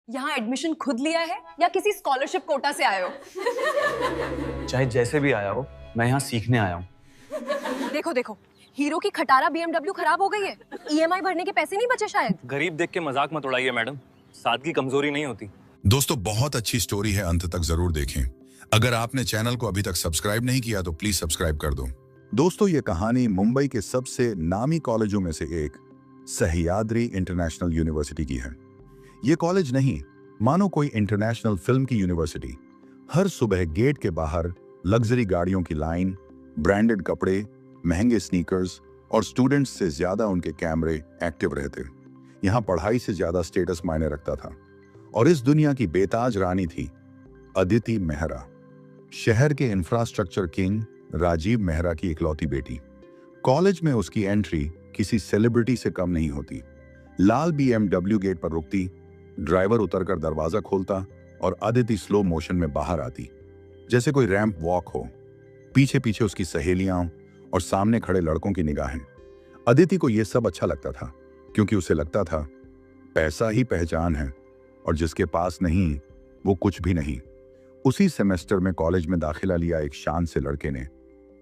यहाँ एडमिशन खुद लिया है या किसी स्कॉलरशिप कोटा से आए हो? चाहे जैसे भी आया हो, मैं यहाँ सीखने आया हूँ। देखो देखो, हीरो की खटारा BMW खराब हो गई है। EMI भरने के पैसे नहीं बचे शायद। गरीब देख के मजाक मत उड़ाइए मैडम, सादगी कमजोरी नहीं होती। दोस्तों, बहुत अच्छी स्टोरी है, अंत तक जरूर देखें। अगर आपने चैनल को अभी तक सब्सक्राइब नहीं किया तो प्लीज सब्सक्राइब कर दो। दोस्तों, ये कहानी मुंबई के सबसे नामी कॉलेजों में से एक सह्याद्री इंटरनेशनल यूनिवर्सिटी की है। ये कॉलेज नहीं, मानो कोई इंटरनेशनल फिल्म की यूनिवर्सिटी। हर सुबह गेट के बाहर लग्जरी गाड़ियों की लाइन, ब्रांडेड कपड़े, महंगे स्नीकर्स और स्टूडेंट्स से ज्यादा उनके कैमरे एक्टिव रहते। यहाँ पढ़ाई से ज्यादा स्टेटस मायने रखता था। और इस दुनिया की बेताज रानी थी अदिति मेहरा, शहर के इंफ्रास्ट्रक्चर किंग राजीव मेहरा की इकलौती बेटी। कॉलेज में उसकी एंट्री किसी सेलिब्रिटी से कम नहीं होती। लाल BMW गेट पर रुकती, ड्राइवर उतरकर दरवाजा खोलता और अदिति स्लो मोशन में बाहर आती, जैसे कोई रैंप वॉक हो। पीछे पीछे उसकी सहेलियां और सामने खड़े लड़कों की निगाहें। अदिति को यह सब अच्छा लगता था, क्योंकि उसे लगता था पैसा ही पहचान है और जिसके पास नहीं वो कुछ भी नहीं। उसी सेमेस्टर में कॉलेज में दाखिला लिया एक शान से लड़के ने,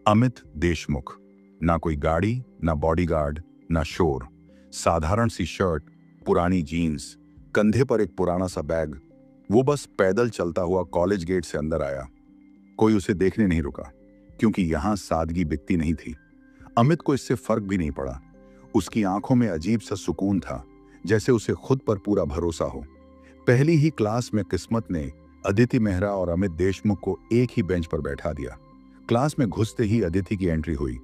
अमित देशमुख। ना कोई गाड़ी, ना बॉडीगार्ड, ना शोर। साधारण सी शर्ट, पुरानी जीन्स, कंधे पर एक पुराना सा बैग। वो बस पैदल चलता हुआ कॉलेज गेट से अंदर आया। कोई उसे देखने नहीं रुका, क्योंकि यहां सादगी बिकती नहीं थी। अमित को इससे फर्क भी नहीं पड़ा। उसकी आंखों में अजीब सा सुकून था, जैसे उसे खुद पर पूरा भरोसा हो। पहली ही क्लास में किस्मत ने अदिति मेहरा और अमित देशमुख को एक ही बेंच पर बैठा दिया। क्लास में घुसते ही अदिति की एंट्री हुई।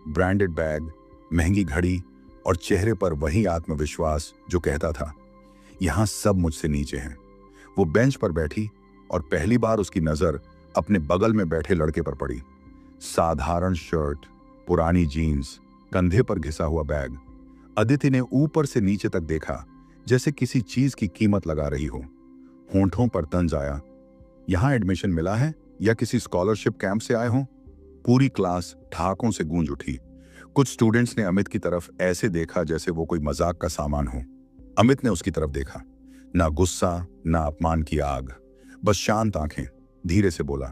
ब्रांडेड बैग, महंगी घड़ी और चेहरे पर वही आत्मविश्वास जो कहता था, यहां सब मुझसे नीचे हैं। वो बेंच पर बैठी और पहली बार उसकी नजर अपने बगल में बैठे लड़के पर पड़ी। साधारण शर्ट, पुरानी जीन्स, कंधे पर घिसा हुआ बैग। अदिति ने ऊपर से नीचे तक देखा, जैसे किसी चीज की कीमत लगा रही हो। होंठों पर तंज आया। यहां एडमिशन मिला है या किसी स्कॉलरशिप कैंप से आए हो? पूरी क्लास ठहाकों से गूंज उठी। कुछ स्टूडेंट्स ने अमित की तरफ ऐसे देखा जैसे वो कोई मजाक का सामान हो। अमित ने उसकी तरफ देखा, ना गुस्सा, ना अपमान की आग, बस शांत आंखें। धीरे से बोला,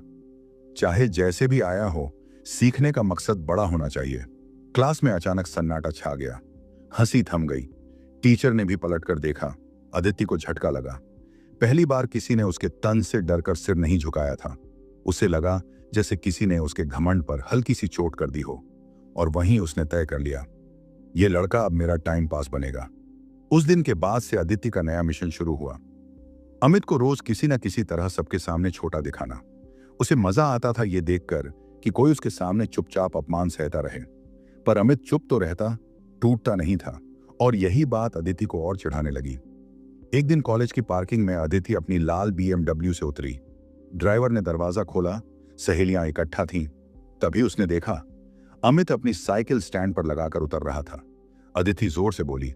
चाहे जैसे भी आया हो, सीखने का मकसद बड़ा होना चाहिए। क्लास में अचानक सन्नाटा छा गया। हंसी थम गई। टीचर ने भी पलटकर देखा। अदिति को झटका लगा। पहली बार किसी ने उसके तंज से डरकर सिर नहीं झुकाया था। उसे लगा जैसे किसी ने उसके घमंड पर हल्की सी चोट कर दी हो, और वहीं उसने तय कर लिया, यह लड़का अब मेरा टाइम पास बनेगा। उस दिन के बाद से अदिति का नया मिशन शुरू हुआ। अमित को रोज किसी न किसी तरह सबके सामने छोटा दिखाना। उसे मजा आता था यह देखकर कि कोई उसके सामने चुपचाप अपमान सहता रहे। पर अमित चुप तो रहता, टूटता नहीं था, और यही बात अदिति को और चिढ़ाने लगी। एक दिन कॉलेज की पार्किंग में अदिति अपनी लाल BMW से उतरी। ड्राइवर ने दरवाजा खोला। सहेलियां इकट्ठा थीं। तभी उसने देखा अमित अपनी साइकिल स्टैंड पर लगाकर उतर रहा था। अदिति जोर से बोली,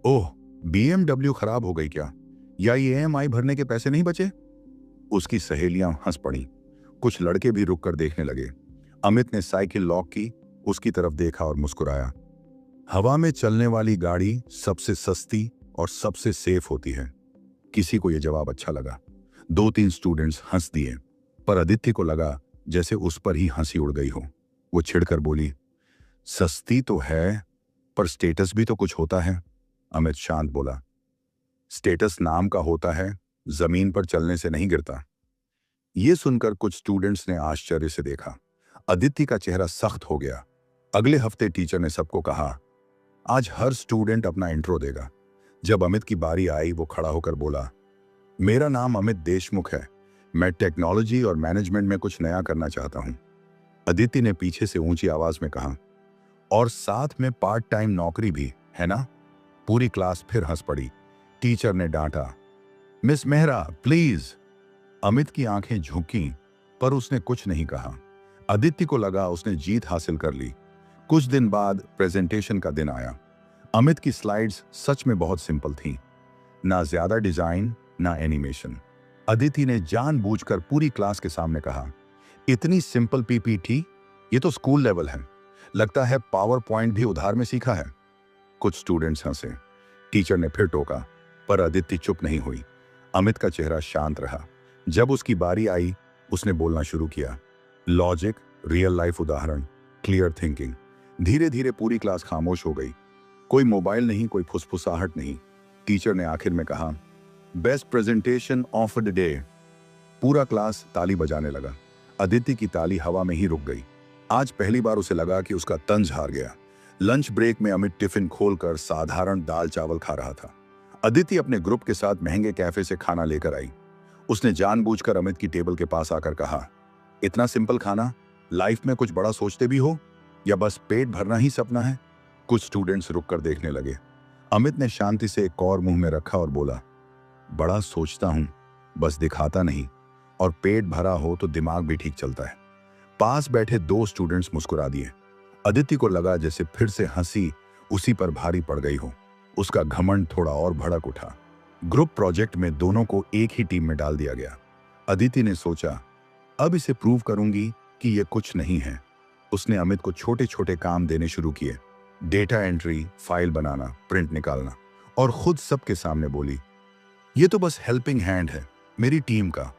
ओह, BMW खराब हो गई क्या? या ये EMI भरने के पैसे नहीं बचे? उसकी सहेलियां हंस पड़ी। कुछ लड़के भी रुक कर देखने लगे। अमित ने साइकिल लॉक की, उसकी तरफ देखा और मुस्कुराया। हवा में चलने वाली गाड़ी सबसे सस्ती और सबसे सेफ होती है। किसी को यह जवाब अच्छा लगा। 2-3 स्टूडेंट्स हंस दिए, पर अदिति को लगा जैसे उस पर ही हंसी उड़ गई हो। वो छिड़कर बोली, सस्ती तो है, पर स्टेटस भी तो कुछ होता है। अमित शांत बोला, स्टेटस नाम का होता है, जमीन पर चलने से नहीं गिरता। यह सुनकर कुछ स्टूडेंट्स ने आश्चर्य से देखा। अदिति का चेहरा सख्त हो गया। अगले हफ्ते टीचर ने सबको कहा, आज हर स्टूडेंट अपना इंट्रो देगा। जब अमित की बारी आई, वो खड़ा होकर बोला, मेरा नाम अमित देशमुख है। मैं टेक्नोलॉजी और मैनेजमेंट में कुछ नया करना चाहता हूं। अदिति ने पीछे से ऊंची आवाज में कहा, और साथ में पार्ट टाइम नौकरी भी है ना? पूरी क्लास फिर हंस पड़ी। टीचर ने डांटा, मिस मेहरा प्लीज। अमित की आंखें झुकी, पर उसने कुछ नहीं कहा। अदिति को लगा उसने जीत हासिल कर ली। कुछ दिन बाद प्रेजेंटेशन का दिन आया। अमित की स्लाइड्स सच में बहुत सिंपल थीं। ना ज्यादा डिजाइन, ना एनिमेशन। अदिति ने जानबूझकर पूरी क्लास के सामने कहा, इतनी सिंपल PPT, ये तो स्कूल लेवल है। लगता है पावर पॉइंट भी उधार में सीखा है। कुछ स्टूडेंट्स हंसे। टीचर ने फिर टोका, पर अदिति चुप नहीं हुई। अमित का चेहरा शांत रहा। जब उसकी बारी आई, उसने बोलना शुरू किया। लॉजिक, रियल लाइफ उदाहरण, क्लियर थिंकिंग। धीरे धीरे पूरी क्लास खामोश हो गई। कोई मोबाइल नहीं, कोई फुसफुसाहट नहीं। टीचर ने आखिर में कहा, best presentation of the day. पूरा क्लास ताली बजाने लगा। अदिति की ताली हवा में ही रुक गई। आज पहली बार उसे लगा कि उसका तंज हार गया। लंच ब्रेक में अमित टिफिन खोलकर साधारण दाल चावल खा रहा था। अदिति अपने ग्रुप के साथ महंगे कैफे से खाना लेकर आई। उसने जानबूझकर अमित की टेबल के पास आकर कहा, इतना सिंपल खाना, लाइफ में कुछ बड़ा सोचते भी हो या बस पेट भरना ही सपना है? कुछ स्टूडेंट्स रुककर देखने लगे। अमित ने शांति से एक और मुंह में रखा और बोला, बड़ा सोचता हूं, बस दिखाता नहीं, और पेट भरा हो तो दिमाग भी ठीक चलता है। पास बैठे दो स्टूडेंट्स मुस्कुरा दिए। अदिति को लगा जैसे फिर से हंसी उसी पर भारी पड़ गई हो। उसका घमंड थोड़ा और भड़क उठा। ग्रुप प्रोजेक्ट में दोनों को एक ही टीम में डाल दिया गया। अदिति ने सोचा, अब इसे प्रूव करूंगी कि ये कुछ नहीं है। उसने अमित को छोटे छोटे काम देने शुरू किए, डेटा एंट्री, फाइल बनाना, प्रिंट निकालना, और खुद सबके सामने बोली, ये तो बस हेल्पिंग हैंड है मेरी टीम का।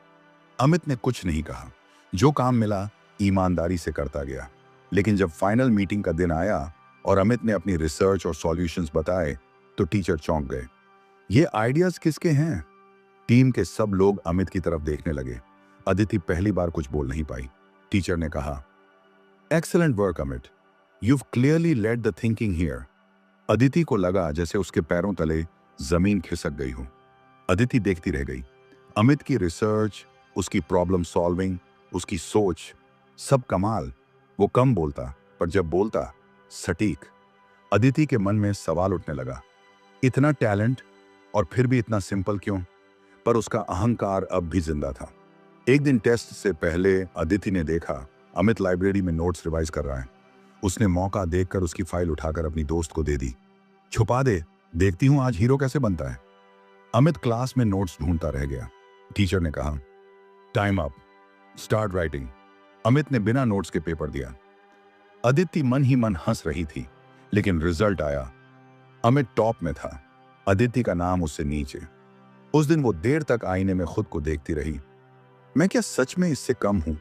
अमित ने कुछ नहीं कहा। जो काम मिला ईमानदारी से करता गया। लेकिन जब फाइनल मीटिंग का दिन आया और अमित ने अपनी रिसर्च और सॉल्यूशंस बताए तो टीचर चौंक गए। ये आइडियाज किसके हैं? टीम के सब लोग अमित की तरफ देखने लगे। अदिति पहली बार कुछ बोल नहीं पाई। टीचर ने कहा, excellent work Amit, you've clearly led the thinking here। Aditi को लगा जैसे उसके पैरों तले जमीन खिसक गई हो। अदिति देखती रह गई। अमित की रिसर्च, उसकी प्रॉब्लम सॉल्विंग, उसकी सोच, सब कमाल। वो कम बोलता, पर जब बोलता सटीक। अदिति के मन में सवाल उठने लगा, इतना टैलेंट और फिर भी इतना सिंपल क्यों? पर उसका अहंकार अब भी जिंदा था। एक दिन टेस्ट से पहले अदिति ने देखा अमित लाइब्रेरी में नोट्स रिवाइज कर रहा है। उसने मौका देखकर उसकी फाइल उठाकर अपनी दोस्त को दे दी। छुपा दे, देखती हूं आज हीरो कैसे बनता है। अमित क्लास में नोट्स ढूंढता रह गया। टीचर ने कहा, time up, start writing. Amit ने बिना नोट्स के पेपर दिया। अदिति मन ही मन हंस रही थी, लेकिन रिजल्ट आया। अमित टॉप में था, अदिति का नाम उससे नीचे। उस दिन वो देर तक आईने में खुद को देखती रही। मैं क्या सच में इससे कम हूं?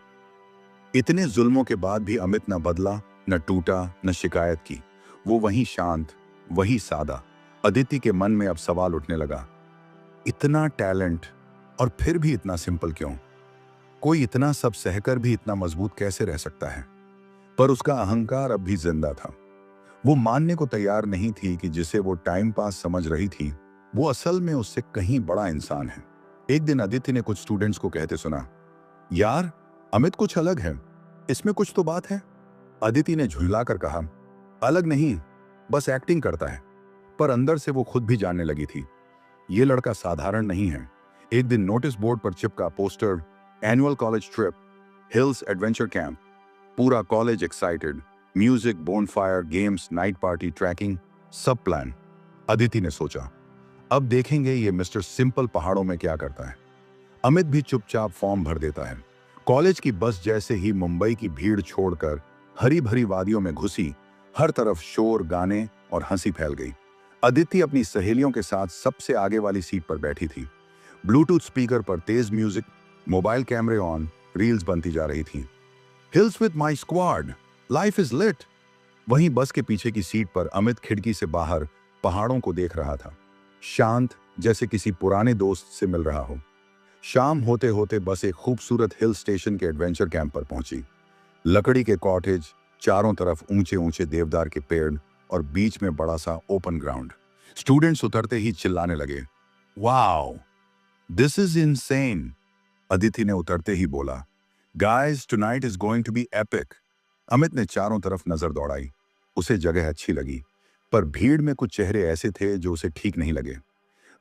इतने जुल्मों के बाद भी अमित न बदला, न टूटा, न शिकायत की। वो वही शांत, वही सादा। अदिति के मन में अब सवाल उठने लगा, इतना टैलेंट और फिर भी इतना सिंपल क्यों? कोई इतना सब सहकर भी इतना मजबूत कैसे रह सकता है? पर उसका अहंकार अब भी जिंदा था। वो मानने को तैयार नहीं थी कि जिसे वो टाइम पास समझ रही थी, वो असल में उससे कहीं बड़ा इंसान है। एक दिन अदिति ने कुछ स्टूडेंट्स को कहते सुना, यार अमित कुछ अलग है, इसमें कुछ तो बात है। अदिति ने झुंझलाकर कहा, अलग नहीं, बस एक्टिंग करता है। पर अंदर से वो खुद भी जानने लगी थी, ये लड़का साधारण नहीं है। एक दिन नोटिस बोर्ड पर चिपका poster, annual college trip, hills adventure camp. पूरा college excited, music, bonfire, games, night party, trekking, सब प्लान। अदिति ने सोचा, अब देखेंगे ये मिस्टर सिंपल पहाड़ों में क्या करता है। अमित भी चुपचाप फॉर्म भर देता है। कॉलेज की बस जैसे ही मुंबई की भीड़ छोड़कर हरी भरी वादियों में घुसी, हर तरफ शोर, गाने और हंसी फैल गई। अदिति अपनी सहेलियों के साथ सबसे आगे वाली सीट पर बैठी थी। ब्लूटूथ स्पीकर पर तेज म्यूजिक, मोबाइल कैमरे ऑन, रील्स बनती जा रही थी। Hills with my squad, life is lit. वहीं बस के पीछे की सीट पर अमित खिड़की से बाहर पहाड़ों को देख रहा था, शांत, जैसे किसी पुराने दोस्त से मिल रहा हो। शाम होते होते बस एक खूबसूरत हिल स्टेशन के एडवेंचर कैंप पर पहुंची। लकड़ी के कॉटेज, चारों तरफ ऊंचे ऊंचे देवदार के पेड़ और बीच में बड़ा सा ओपन ग्राउंड। स्टूडेंट्स उतरते ही चिल्लाने लगे, wow, this is insane. Aditi ने उतरते ही बोला, guys tonight is going to be epic. Amit ने चारों तरफ नजर दौड़ाई। उसे जगह अच्छी लगी, पर भीड़ में कुछ चेहरे ऐसे थे जो उसे ठीक नहीं लगे।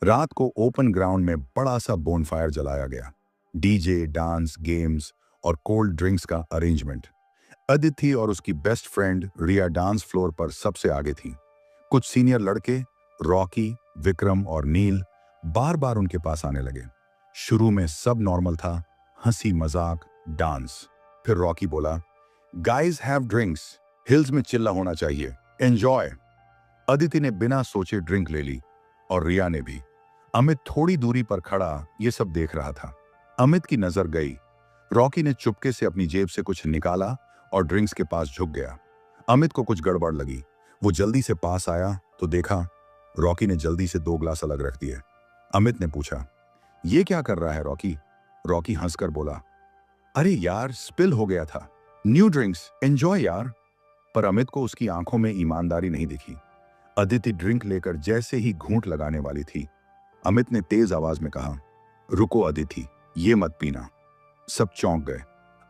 रात को ओपन ग्राउंड में बड़ा सा बोनफायर जलाया गया। डीजे, डांस, गेम्स और कोल्ड ड्रिंक्स का अरेंजमेंट। अदिति और उसकी बेस्ट फ्रेंड रिया डांस फ्लोर पर सबसे आगे थी। कुछ सीनियर लड़के, रॉकी, विक्रम और नील, बार बार उनके पास आने लगे। शुरू में सब नॉर्मल था, हंसी मजाक, डांस। फिर रॉकी बोला, गाइज हैव ड्रिंक्स, हिल्स में चिल्ला होना चाहिए, एंजॉय। अदिति ने बिना सोचे ड्रिंक ले ली और रिया ने भी। अमित थोड़ी दूरी पर खड़ा ये सब देख रहा था। अमित की नजर गई। रॉकी ने चुपके से अपनी जेब से कुछ निकाला और ड्रिंक्स के पास झुक गया। अमित को कुछ गड़बड़ लगी। वो जल्दी से पास आया तो देखा रॉकी ने जल्दी से 2 ग्लास अलग रख दिए। अमित ने पूछा, ये क्या कर रहा है रॉकी? रॉकी हंसकर बोला, अरे यार, स्पिल हो गया था। न्यू ड्रिंक्स, एंजॉय यार। पर अमित को उसकी आंखों में ईमानदारी नहीं दिखी। अदिति ड्रिंक लेकर जैसे ही घूंट लगाने वाली थी, अमित ने तेज आवाज में कहा, रुको अदिति, ये मत पीना। सब चौंक गए।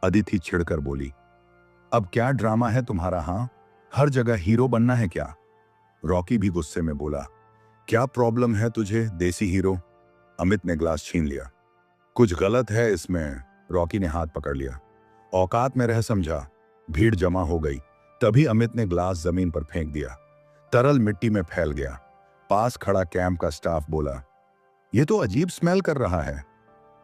अदिति छिड़कर बोली, अब क्या ड्रामा है तुम्हारा? हाँ, हर जगह हीरो बनना है क्या? रॉकी भी गुस्से में बोला, क्या प्रॉब्लम है तुझे देसी हीरो? अमित ने ग्लास छीन लिया। कुछ गलत है इसमें। रॉकी ने हाथ पकड़ लिया। औकात में रह समझा। भीड़ जमा हो गई। तभी अमित ने ग्लास जमीन पर फेंक दिया। तरल मिट्टी में फैल गया। पास खड़ा कैंप का स्टाफ बोला, यह तो अजीब स्मेल कर रहा है।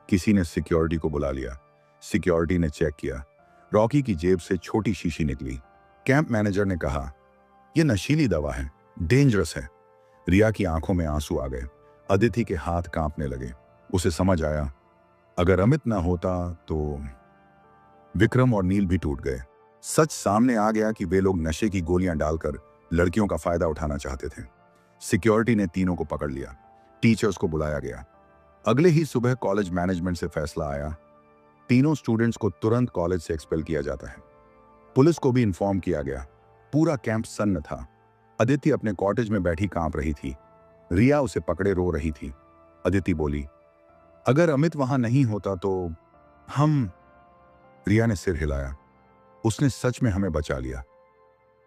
किसी ने सिक्योरिटी को बुला लिया। सिक्योरिटी ने चेक किया। रॉकी की जेब से छोटी शीशी निकली। कैंप मैनेजर ने कहा, यह नशीली दवा है, डेंजरस है। रिया की आंखों में आंसू आ गए। अदिति के हाथ कांपने लगे। उसे समझ आया, अगर अमित ना होता तो विक्रम और नील भी टूट गए। सच सामने आ गया कि वे लोग नशे की गोलियां डालकर लड़कियों का फायदा उठाना चाहते थे। सिक्योरिटी ने तीनों को पकड़ लिया। टीचर्स को बुलाया गया। अगले ही सुबह कॉलेज मैनेजमेंट से फैसला आया, तीनों स्टूडेंट्स को तुरंत कॉलेज से एक्सपेल किया जाता है। पुलिस को भी इन्फॉर्म किया गया। पूरा कैंप सन्न था। अदिति अपने कॉटेज में बैठी कांप रही थी। रिया उसे पकड़े रो रही थी। अदिति बोली, अगर अमित वहां नहीं होता तो हम। रिया ने सिर हिलाया। उसने सच में हमें बचा लिया।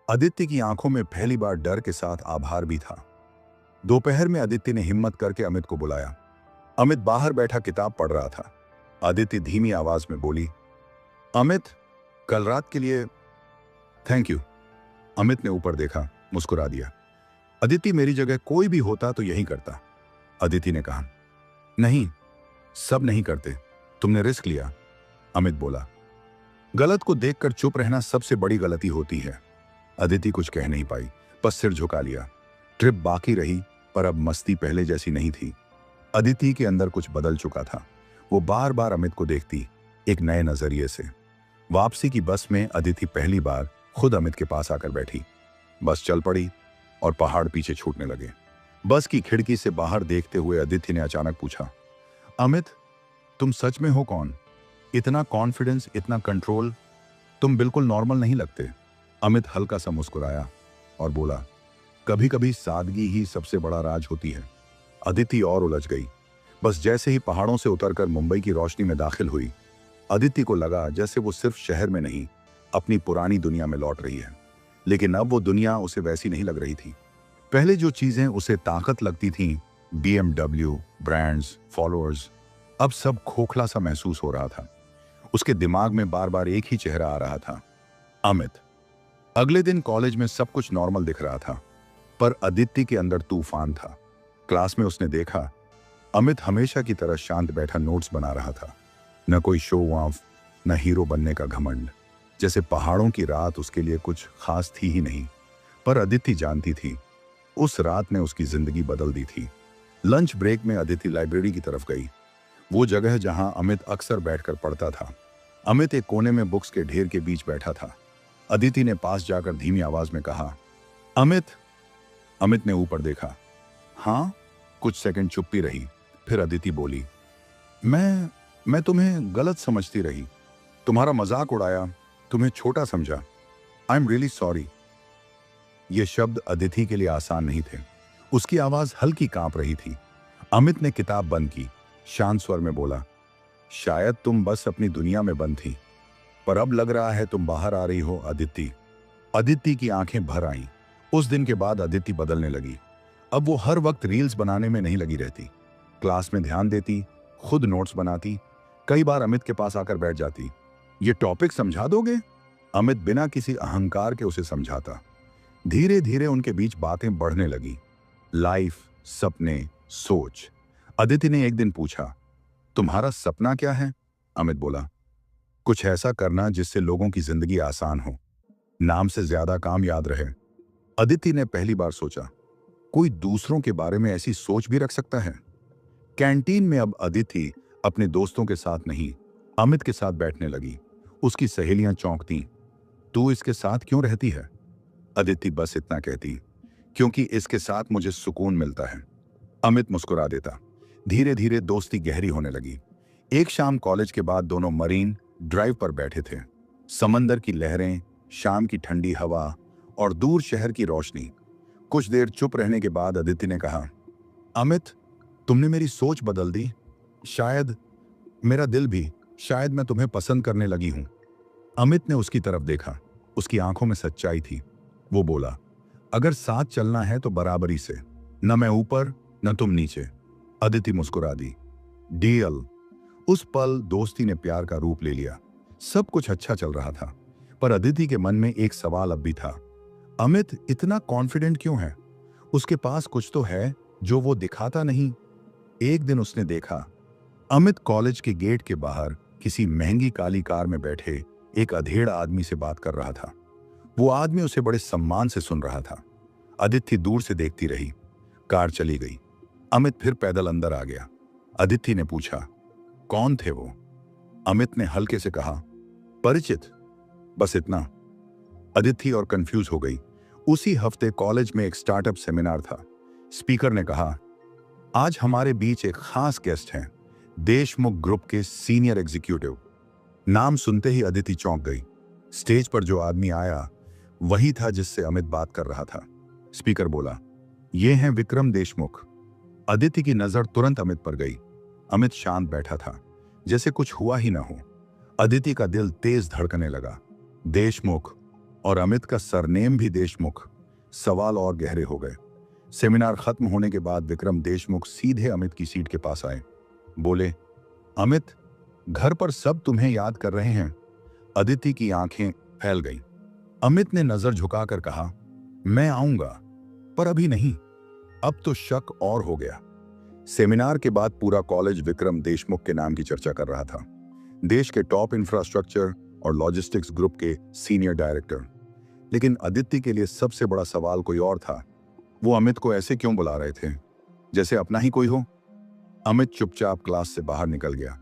अदिति की आंखों में पहली बार डर के साथ आभार भी था। दोपहर में अदिति ने हिम्मत करके अमित को बुलाया। अमित बाहर बैठा किताब पढ़ रहा था। अदिति धीमी आवाज में बोली, अमित, कल रात के लिए थैंक यू। अमित ने ऊपर देखा, मुस्कुरा दिया। अदिति, मेरी जगह कोई भी होता तो यही करता। अदिति ने कहा, नहीं, सब नहीं करते, तुमने रिस्क लिया। अमित बोला, गलत को देखकर चुप रहना सबसे बड़ी गलती होती है। अदिति कुछ कह नहीं पाई, बस सिर झुका लिया। ट्रिप बाकी रही, पर अब मस्ती पहले जैसी नहीं थी। अदिति के अंदर कुछ बदल चुका था। वो बार बार अमित को देखती, एक नए नजरिए से। वापसी की बस में अदिति पहली बार खुद अमित के पास आकर बैठी। बस चल पड़ी और पहाड़ पीछे छूटने लगे। बस की खिड़की से बाहर देखते हुए अदिति ने अचानक पूछा, अमित, तुम सच में हो कौन? इतना कॉन्फिडेंस, इतना कंट्रोल, तुम बिल्कुल नॉर्मल नहीं लगते। अमित हल्का सा मुस्कुराया और बोला, कभी कभी सादगी ही सबसे बड़ा राज होती है। अदिति और उलझ गई। बस जैसे ही पहाड़ों से उतरकर मुंबई की रोशनी में दाखिल हुई, अदिति को लगा जैसे वो सिर्फ शहर में नहीं, अपनी पुरानी दुनिया में लौट रही है। लेकिन अब वो दुनिया उसे वैसी नहीं लग रही थी। पहले जो चीजें उसे ताकत लगती थीं, BMW, ब्रांड्स, फॉलोअर्स, अब सब खोखला सा महसूस हो रहा था। उसके दिमाग में बार बार एक ही चेहरा आ रहा था, अमित। अगले दिन कॉलेज में सब कुछ नॉर्मल दिख रहा था, पर अदिति के अंदर तूफान था। क्लास में उसने देखा, अमित हमेशा की तरह शांत बैठा नोट्स बना रहा था। न कोई शो ऑफ, न हीरो बनने का घमंड। जैसे पहाड़ों की रात उसके लिए कुछ खास थी ही नहीं। पर अदिति जानती थी, उस रात ने उसकी जिंदगी बदल दी थी। लंच ब्रेक में अदिति लाइब्रेरी की तरफ गई, वो जगह जहां अमित अक्सर बैठकर पढ़ता था। अमित एक कोने में बुक्स के ढेर के बीच बैठा था। अदिति ने पास जाकर धीमी आवाज में कहा, अमित। अमित ने ऊपर देखा। हाँ। कुछ सेकंड चुप्पी रही। फिर अदिति बोली, मैं तुम्हें गलत समझती रही, तुम्हारा मजाक उड़ाया, तुम्हें छोटा समझा। I am really sorry. ये शब्द अदिति के लिए आसान नहीं थे। उसकी आवाज हल्की कांप रही थी। अमित ने किताब बंद की, शांत स्वर में बोला, शायद तुम बस अपनी दुनिया में बंद थी, पर अब लग रहा है तुम बाहर आ रही हो अदिति। अदिति की आंखें भर आईं। उस दिन के बाद अदिति बदलने लगी। अब वो हर वक्त रील्स बनाने में नहीं लगी रहती। क्लास में ध्यान देती, खुद नोट्स बनाती। कई बार अमित के पास आकर बैठ जाती। ये टॉपिक समझा दोगे? अमित बिना किसी अहंकार के उसे समझाता। धीरे धीरे उनके बीच बातें बढ़ने लगी। लाइफ, सपने, सोच। अदिति ने एक दिन पूछा, तुम्हारा सपना क्या है? अमित बोला, कुछ ऐसा करना जिससे लोगों की जिंदगी आसान हो, नाम से ज्यादा काम याद रहे। अदिति ने पहली बार सोचा, कोई दूसरों के बारे में ऐसी सोच भी रख सकता है? कैंटीन में अब अदिति अपने दोस्तों के साथ नहीं, अमित के साथ बैठने लगी। उसकी सहेलियां चौंकती, तू इसके साथ क्यों रहती है? अदिति बस इतना कहती, क्योंकि इसके साथ मुझे सुकून मिलता है। अमित मुस्कुरा देता। धीरे धीरे दोस्ती गहरी होने लगी। एक शाम कॉलेज के बाद दोनों मरीन ड्राइव पर बैठे थे। समंदर की लहरें, शाम की ठंडी हवा और दूर शहर की रोशनी। कुछ देर चुप रहने के बाद अदिति ने कहा, अमित, तुमने मेरी सोच बदल दी। शायद मेरा दिल भी, शायद मैं तुम्हें पसंद करने लगी हूं। अमित ने उसकी तरफ देखा। उसकी आंखों में सच्चाई थी। वो बोला, अगर साथ चलना है तो बराबरी से, न मैं ऊपर न तुम नीचे। अदिति मुस्कुरा दी। डील। उस पल दोस्ती ने प्यार का रूप ले लिया। सब कुछ अच्छा चल रहा था, पर अदिति के मन में एक सवाल अब भी था। अमित इतना कॉन्फिडेंट क्यों है? उसके पास कुछ तो है जो वो दिखाता नहीं। एक दिन उसने देखा, अमित कॉलेज के गेट के बाहर किसी महंगी काली कार में बैठे एक अधेड़ आदमी से बात कर रहा था। वो आदमी उसे बड़े सम्मान से सुन रहा था। अदिति दूर से देखती रही। कार चली गई। अमित फिर पैदल अंदर आ गया। अदिति ने पूछा, कौन थे वो? अमित ने हल्के से कहा, परिचित, बस इतना। अदिति और कंफ्यूज हो गई। उसी हफ्ते कॉलेज में एक स्टार्टअप सेमिनार था। स्पीकर ने कहा, आज हमारे बीच एक खास गेस्ट हैं, देशमुख ग्रुप के सीनियर एग्जीक्यूटिव। नाम सुनते ही अदिति चौंक गई। स्टेज पर जो आदमी आया वही था जिससे अमित बात कर रहा था। स्पीकर बोला, ये हैं विक्रम देशमुख। अदिति की नजर तुरंत अमित पर गई। अमित शांत बैठा था, जैसे कुछ हुआ ही ना हो। अदिति का दिल तेज धड़कने लगा। देशमुख और अमित का सरनेम भी देशमुख। सवाल और गहरे हो गए। सेमिनार खत्म होने के बाद विक्रम देशमुख सीधे अमित की सीट के पास आए। बोले, अमित, घर पर सब तुम्हें याद कर रहे हैं। अदिति की आंखें फैल गईं। अमित ने नजर झुकाकर कहा, मैं आऊंगा, पर अभी नहीं। अब तो शक और हो गया। सेमिनार के बाद पूरा कॉलेज विक्रम देशमुख के नाम की चर्चा कर रहा था। देश के टॉप इंफ्रास्ट्रक्चर और लॉजिस्टिक्स ग्रुप के सीनियर डायरेक्टर। लेकिन अदिति के लिए सबसे बड़ा सवाल कोई और था। वो अमित को ऐसे क्यों बुला रहे थे, जैसे अपना ही कोई हो? अमित चुपचाप क्लास से बाहर निकल गया।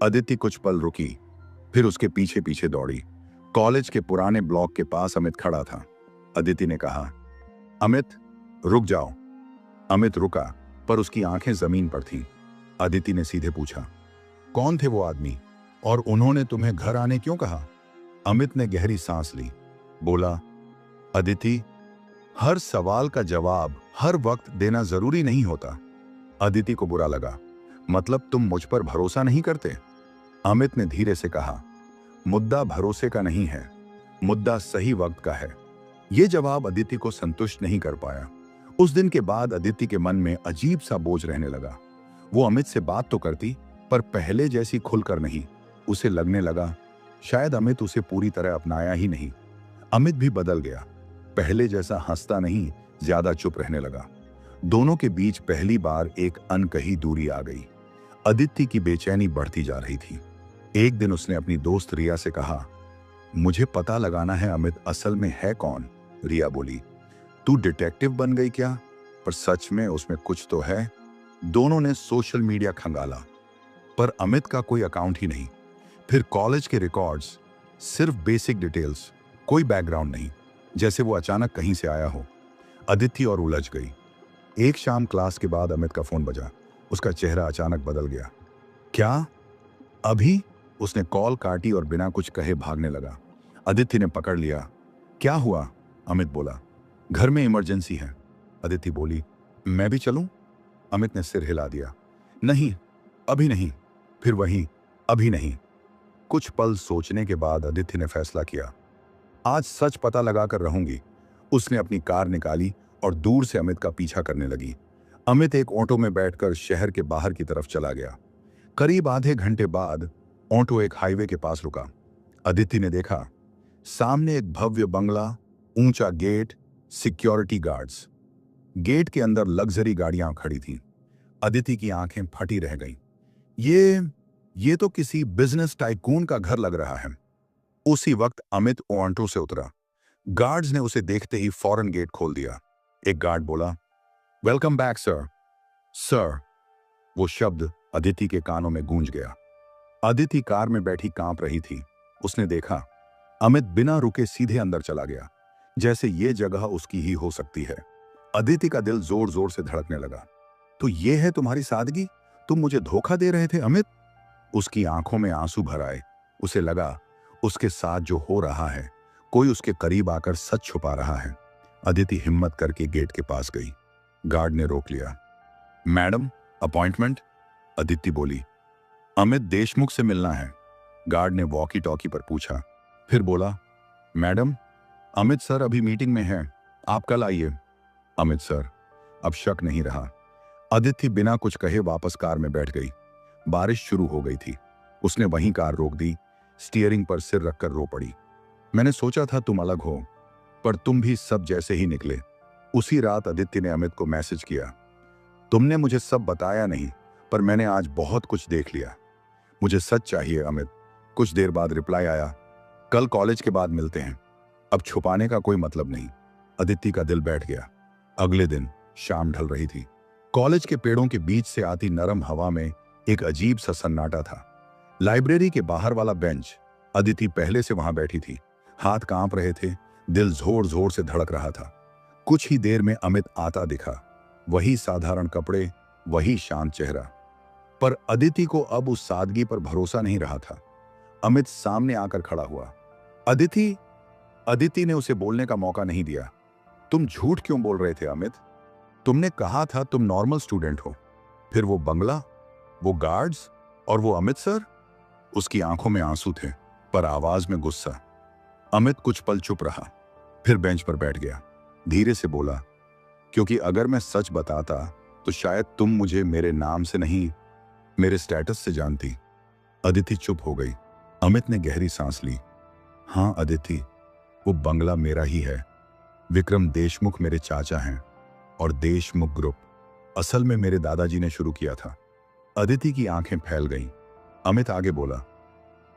अदिति कुछ पल रुकी, फिर उसके पीछे पीछे दौड़ी। कॉलेज के पुराने ब्लॉक के पास अमित खड़ा था। अदिति ने कहा, अमित, रुक जाओ। अमित रुका, पर उसकी आंखें जमीन पर थीं। अदिति ने सीधे पूछा, कौन थे वो आदमी और उन्होंने तुम्हें घर आने क्यों कहा? अमित ने गहरी सांस ली। बोला, अदिति, हर सवाल का जवाब हर वक्त देना जरूरी नहीं होता। अदिति को बुरा लगा। मतलब तुम मुझ पर भरोसा नहीं करते? अमित ने धीरे से कहा, मुद्दा भरोसे का नहीं है, मुद्दा सही वक्त का है। यह जवाब अदिति को संतुष्ट नहीं कर पाया। उस दिन के बाद अदिति के मन में अजीब सा बोझ रहने लगा। वो अमित से बात तो करती, पर पहले जैसी खुलकर नहीं। उसे लगने लगा शायद अमित उसे पूरी तरह अपनाया ही नहीं। अमित भी बदल गया। पहले जैसा हंसता नहीं, ज्यादा चुप रहने लगा। दोनों के बीच पहली बार एक अनकही दूरी आ गई। अदिति की बेचैनी बढ़ती जा रही थी। एक दिन उसने अपनी दोस्त रिया से कहा, मुझे पता लगाना है अमित असल में है कौन। रिया बोली, तू डिटेक्टिव बन गई क्या? पर सच में उसमें कुछ तो है। दोनों ने सोशल मीडिया खंगाला, पर अमित का कोई अकाउंट ही नहीं। फिर कॉलेज के रिकॉर्ड्स, सिर्फ बेसिक डिटेल्स, कोई बैकग्राउंड नहीं, जैसे वो अचानक कहीं से आया हो। अदिति और उलझ गई। एक शाम क्लास के बाद अमित का फोन बजा। उसका चेहरा अचानक बदल गया। क्या? अभी? उसने कॉल काटी और बिना कुछ कहे भागने लगा। अदिति ने पकड़ लिया। क्या हुआ? अमित बोला, घर में इमरजेंसी है। अदिति बोली, मैं भी चलूं? अमित ने सिर हिला दिया। नहीं, अभी नहीं। फिर वही, अभी नहीं। कुछ पल सोचने के बाद अदिति ने फैसला किया, आज सच पता लगाकर रहूंगी। उसने अपनी कार निकाली और दूर से अमित का पीछा करने लगी। अमित एक ऑटो में बैठकर शहर के बाहर की तरफ चला गया। करीब आधे घंटे बाद ऑटो एक हाईवे के पास रुका। अदिति ने देखा, सामने एक भव्य बंगला, ऊंचा गेट, सिक्योरिटी गार्ड्स। गेट के अंदर लग्जरी गाड़ियां खड़ी थीं। अदिति की आंखें फटी रह गईं। ये तो किसी बिजनेस टाइकून का घर लग रहा है। उसी वक्त अमित ऑटो से उतरा। गार्ड्स ने उसे देखते ही फौरन गेट खोल दिया। एक गार्ड बोला, वेलकम बैक सर। सर, वो शब्द अदिति के कानों में गूंज गया। अदिति कार में बैठी कांप रही थी। उसने देखा अमित बिना रुके सीधे अंदर चला गया, जैसे ये जगह उसकी ही हो सकती है। अदिति का दिल जोर जोर से धड़कने लगा। तो ये है तुम्हारी सादगी? तुम मुझे धोखा दे रहे थे अमित? उसकी आंखों में आंसू भर आए। उसे लगा उसके साथ जो हो रहा है, कोई उसके करीब आकर सच छुपा रहा है। अदिति हिम्मत करके गेट के पास गई। गार्ड ने रोक लिया। Madam, appointment? अदिति बोली। अमित देशमुख से मिलना है। गार्ड ने वॉकी टॉकी पर पूछा, फिर बोला, मैडम, अमित सर अभी मीटिंग में हैं, आप कल आइए। अमित सर। अब शक नहीं रहा। अदिति बिना कुछ कहे वापस कार में बैठ गई। बारिश शुरू हो गई थी। उसने वहीं कार रोक दी, स्टीयरिंग पर सिर रखकर रो पड़ी। मैंने सोचा था तुम अलग हो, पर तुम भी सब जैसे ही निकले। उसी रात अदिति ने अमित को मैसेज किया, तुमने मुझे सब बताया नहीं, पर मैंने आज बहुत कुछ देख लिया। मुझे सच चाहिए अमित। कुछ देर बाद रिप्लाई आया, कल कॉलेज के बाद मिलते हैं। अब छुपाने का कोई मतलब नहीं। अदिति का दिल बैठ गया। अगले दिन शाम ढल रही थी। कॉलेज के पेड़ों के बीच से आती नरम हवा में एक अजीब सा सन्नाटा था। लाइब्रेरी के बाहर वाला बेंच, अदिति पहले से वहां बैठी थी। हाथ कांप रहे थे, दिल जोर जोर से धड़क रहा था। कुछ ही देर में अमित आता दिखा। वही साधारण कपड़े, वही शांत चेहरा। पर अदिति को अब उस सादगी पर भरोसा नहीं रहा था। अमित सामने आकर खड़ा हुआ। अदिति। अदिति ने उसे बोलने का मौका नहीं दिया। तुम झूठ क्यों बोल रहे थे अमित? तुमने कहा था तुम नॉर्मल स्टूडेंट हो। फिर वो बंगला, वो गार्ड्स और वो अमित सर। उसकी आंखों में आंसू थे, पर आवाज में गुस्सा। अमित कुछ पल चुप रहा, फिर बेंच पर बैठ गया। धीरे से बोला, क्योंकि अगर मैं सच बताता तो शायद तुम मुझे मेरे नाम से नहीं, मेरे स्टेटस से जानती। अदिति चुप हो गई। अमित ने गहरी सांस ली। हाँ अदिति, वो बंगला मेरा ही है। विक्रम देशमुख मेरे चाचा हैं और देशमुख ग्रुप असल में मेरे दादाजी ने शुरू किया था। अदिति की आंखें फैल गईं। अमित आगे बोला,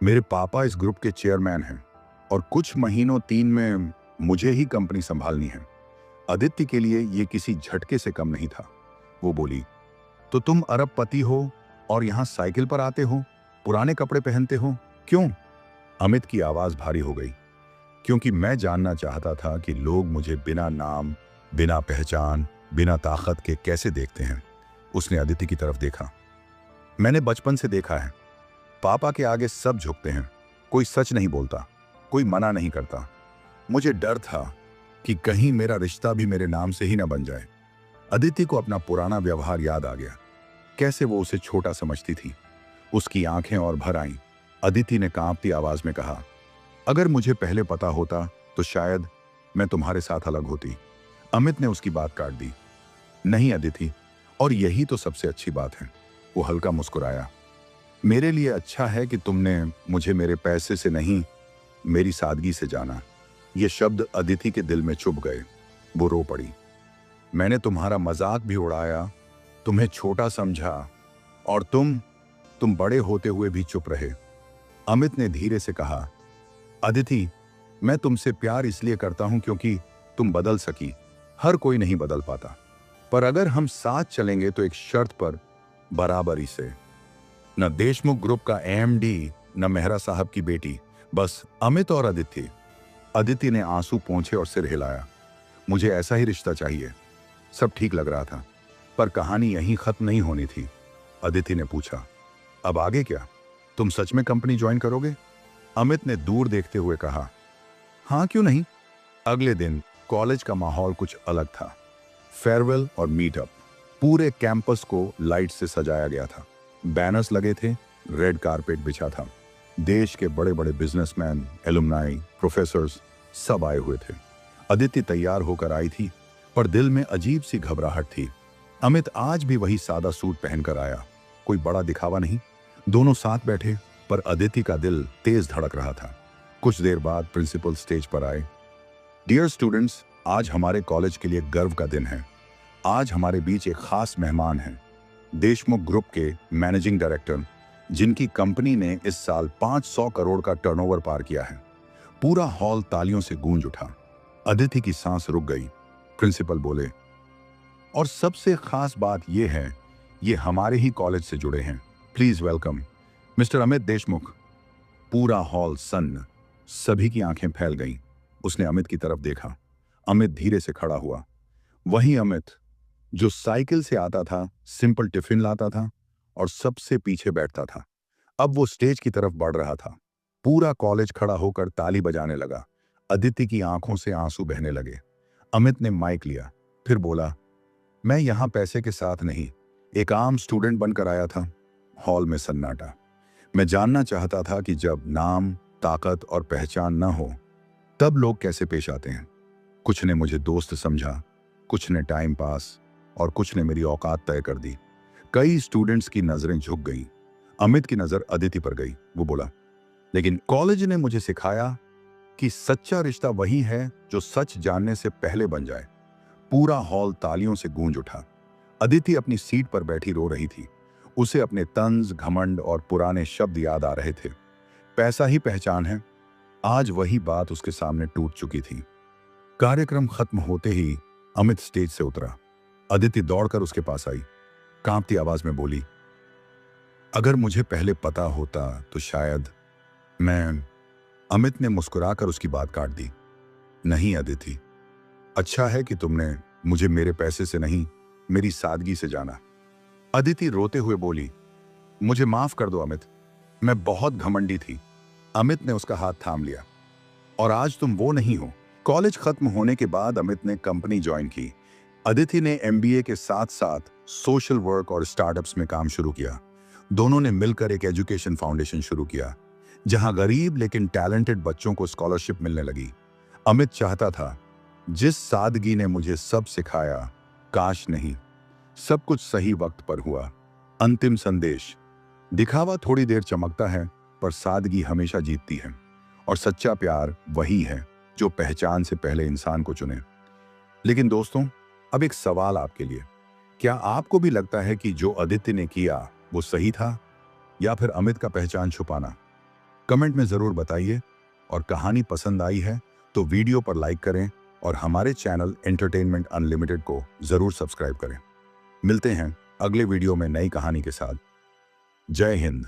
मेरे पापा इस ग्रुप के चेयरमैन हैं और कुछ महीनों 3 में मुझे ही कंपनी संभालनी है। अदिति के लिए यह किसी झटके से कम नहीं था। वो बोली, तो तुम अरबपति हो और यहां साइकिल पर आते हो, पुराने कपड़े पहनते हो, क्यों? अमित की आवाज भारी हो गई। क्योंकि मैं जानना चाहता था कि लोग मुझे बिना नाम, बिना पहचान, बिना ताकत के कैसे देखते हैं। उसने अदिति की तरफ देखा। मैंने बचपन से देखा है, पापा के आगे सब झुकते हैं। कोई सच नहीं बोलता, कोई मना नहीं करता। मुझे डर था कि कहीं मेरा रिश्ता भी मेरे नाम से ही न बन जाए। अदिति को अपना पुराना व्यवहार याद आ गया, कैसे वो उसे छोटा समझती थी। उसकी आंखें और भर आईं। अदिति ने कांपती आवाज में कहा, अगर मुझे पहले पता होता तो शायद मैं तुम्हारे साथ अलग होती। अमित ने उसकी बात काट दी। नहीं अदिति, और यही तो सबसे अच्छी बात है। वो हल्का मुस्कुराया। मेरे लिए अच्छा है कि तुमने मुझे मेरे पैसे से नहीं, मेरी सादगी से जाना। ये शब्द अदिति के दिल में चुभ गए। वो रो पड़ी। मैंने तुम्हारा मजाक भी उड़ाया, तुम्हें छोटा समझा, और तुम बड़े होते हुए भी चुप रहे। अमित ने धीरे से कहा, अदिति, मैं तुमसे प्यार इसलिए करता हूं क्योंकि तुम बदल सकी। हर कोई नहीं बदल पाता, पर अगर हम साथ चलेंगे तो एक शर्त पर, बराबरी से। न देशमुख ग्रुप का एमडी, न मेहरा साहब की बेटी, बस अमित और अदिति। अदिति ने आंसू पोंछे और सिर हिलाया। मुझे ऐसा ही रिश्ता चाहिए। सब ठीक लग रहा था, पर कहानी यहीं खत्म नहीं होनी थी। अदिति ने पूछा, अब आगे क्या? तुम सच में कंपनी ज्वाइन करोगे? अमित ने दूर देखते हुए कहा, हाँ क्यों नहीं। अगले दिन कॉलेज का माहौल कुछ अलग था। फेयरवेल और मीटअप। पूरे कैंपस को लाइट से सजाया गया था। बैनर्स लगे थे, रेड कारपेट बिछा था। देश के बड़े बड़े बिजनेसमैन, एलुमनाई, प्रोफेसर्स सब आए हुए थे। अदिति तैयार होकर आई थी, पर दिल में अजीब सी घबराहट थी। अमित आज भी वही सादा सूट पहनकर आया। कोई बड़ा दिखावा नहीं। दोनों साथ बैठे, पर अदिति का दिल तेज धड़क रहा था। कुछ देर बाद प्रिंसिपल स्टेज पर आए। डियर स्टूडेंट्स, आज हमारे कॉलेज के लिए गर्व का दिन है। आज हमारे बीच एक खास मेहमान हैं, देशमुख ग्रुप के मैनेजिंग डायरेक्टर, जिनकी कंपनी ने इस साल 500 करोड़ का टर्नओवर पार किया है। पूरा हॉल तालियों से गूंज उठा। अदिति की सांस रुक गई। प्रिंसिपल बोले, और सबसे खास बात यह है, ये हमारे ही कॉलेज से जुड़े हैं। Please welcome mister Amit Deshmukh. पूरा हॉल सन्न, सभी की आंखें फैल गईं। उसने अमित की तरफ देखा। अमित धीरे से खड़ा हुआ। वही अमित जो साइकिल से आता था, सिंपल टिफिन लाता था और सबसे पीछे बैठता था। अब वो स्टेज की तरफ बढ़ रहा था। पूरा कॉलेज खड़ा होकर ताली बजाने लगा। अदिति की आंखों से आंसू बहने लगे। अमित ने माइक लिया, फिर बोला, मैं यहां पैसे के साथ नहीं, एक आम स्टूडेंट बनकर आया था। हॉल में सन्नाटा। मैं जानना चाहता था कि जब नाम, ताकत और पहचान न हो तब लोग कैसे पेश आते हैं। कुछ ने मुझे दोस्त समझा, कुछ ने टाइम पास और कुछ ने मेरी औकात तय कर दी। कई स्टूडेंट्स की नजरें झुक गईं। अमित की नजर अदिति पर गई। वो बोला, लेकिन कॉलेज ने मुझे सिखाया कि सच्चा रिश्ता वही है जो सच जानने से पहले बन जाए। पूरा हॉल तालियों से गूंज उठा। अदिति अपनी सीट पर बैठी रो रही थी। उसे अपने तंज, घमंड और पुराने शब्द याद आ रहे थे। पैसा ही पहचान है। आज वही बात उसके सामने टूट चुकी थी। कार्यक्रम खत्म होते ही अमित स्टेज से उतरा। अदिति दौड़कर उसके पास आई, कांपती आवाज में बोली, अगर मुझे पहले पता होता तो शायद मैं। अमित ने मुस्कुराकर उसकी बात काट दी। नहीं अदिति, अच्छा है कि तुमने मुझे मेरे पैसे से नहीं, मेरी सादगी से जाना। अदिति रोते हुए बोली, मुझे माफ कर दो अमित, मैं बहुत घमंडी थी। अमित ने उसका हाथ थाम लिया। और आज तुम वो नहीं हो। कॉलेज खत्म होने के बाद अमित ने कंपनी ज्वाइन की। अदिति ने एमबीए के साथ साथ सोशल वर्क और स्टार्टअप्स में काम शुरू किया। दोनों ने मिलकर एक एजुकेशन फाउंडेशन शुरू किया, जहां गरीब लेकिन टैलेंटेड बच्चों को स्कॉलरशिप मिलने लगी। अमित चाहता था, जिस सादगी ने मुझे सब सिखाया, काश नहीं, सब कुछ सही वक्त पर हुआ। अंतिम संदेश, दिखावा थोड़ी देर चमकता है पर सादगी हमेशा जीतती है। और सच्चा प्यार वही है जो पहचान से पहले इंसान को चुने। लेकिन दोस्तों, अब एक सवाल आपके लिए, क्या आपको भी लगता है कि जो अदिति ने किया वो सही था, या फिर अमित का पहचान छुपाना? कमेंट में जरूर बताइए। और कहानी पसंद आई है तो वीडियो पर लाइक करें और हमारे चैनल एंटरटेनमेंट अनलिमिटेड को जरूर सब्सक्राइब करें। मिलते हैं अगले वीडियो में नई कहानी के साथ। जय हिंद।